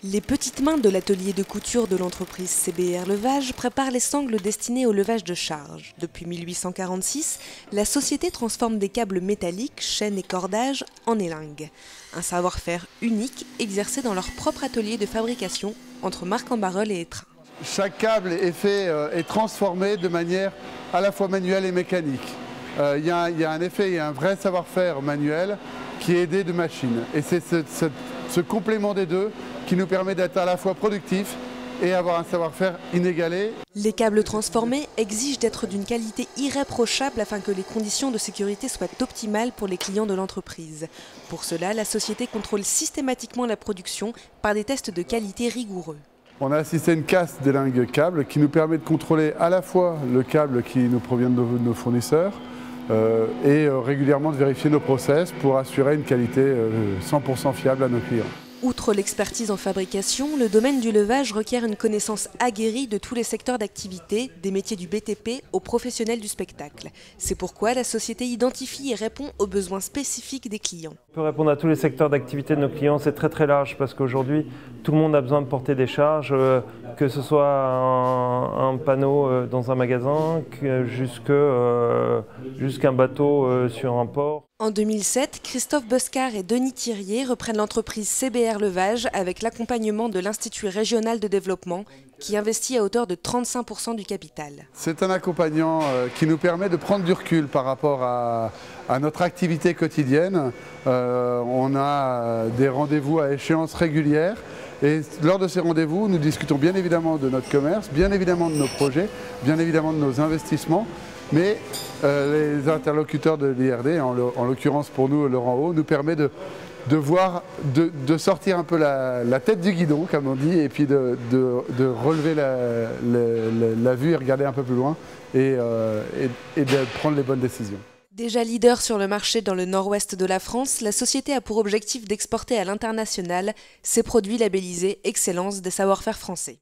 Les petites mains de l'atelier de couture de l'entreprise CBR Levage préparent les sangles destinées au levage de charge. Depuis 1846, la société transforme des câbles métalliques, chaînes et cordages en élingues. Un savoir-faire unique exercé dans leur propre atelier de fabrication entre Marcq-en-Barœul et Étrun. Chaque câble est transformé de manière à la fois manuelle et mécanique. Il y a un vrai savoir-faire manuel qui est aidé de machines. Et c'est ce complément des deux qui nous permet d'être à la fois productif et avoir un savoir-faire inégalé. Les câbles transformés exigent d'être d'une qualité irréprochable afin que les conditions de sécurité soient optimales pour les clients de l'entreprise. Pour cela, la société contrôle systématiquement la production par des tests de qualité rigoureux. On a assisté à une casse d'élingue câble qui nous permet de contrôler à la fois le câble qui nous provient de nos fournisseurs et régulièrement de vérifier nos process pour assurer une qualité 100% fiable à nos clients. Outre l'expertise en fabrication, le domaine du levage requiert une connaissance aguerrie de tous les secteurs d'activité, des métiers du BTP aux professionnels du spectacle. C'est pourquoi la société identifie et répond aux besoins spécifiques des clients. On peut répondre à tous les secteurs d'activité de nos clients, c'est très large parce qu'aujourd'hui tout le monde a besoin de porter des charges, que ce soit un panneau dans un magasin, jusqu'un bateau sur un port. En 2007, Christophe Boscar et Denis Thirier reprennent l'entreprise CBR Levage avec l'accompagnement de l'Institut régional de développement qui investit à hauteur de 35% du capital. C'est un accompagnant qui nous permet de prendre du recul par rapport à notre activité quotidienne. On a des rendez-vous à échéance régulière et lors de ces rendez-vous, nous discutons bien évidemment de notre commerce, bien évidemment de nos projets, bien évidemment de nos investissements. Mais les interlocuteurs de l'IRD, en l'occurrence pour nous Laurent Haut, nous permet de sortir un peu la tête du guidon, comme on dit, et puis de relever la vue et regarder un peu plus loin et de prendre les bonnes décisions. Déjà leader sur le marché dans le nord-ouest de la France, la société a pour objectif d'exporter à l'international ses produits labellisés Excellence des savoir-faire français.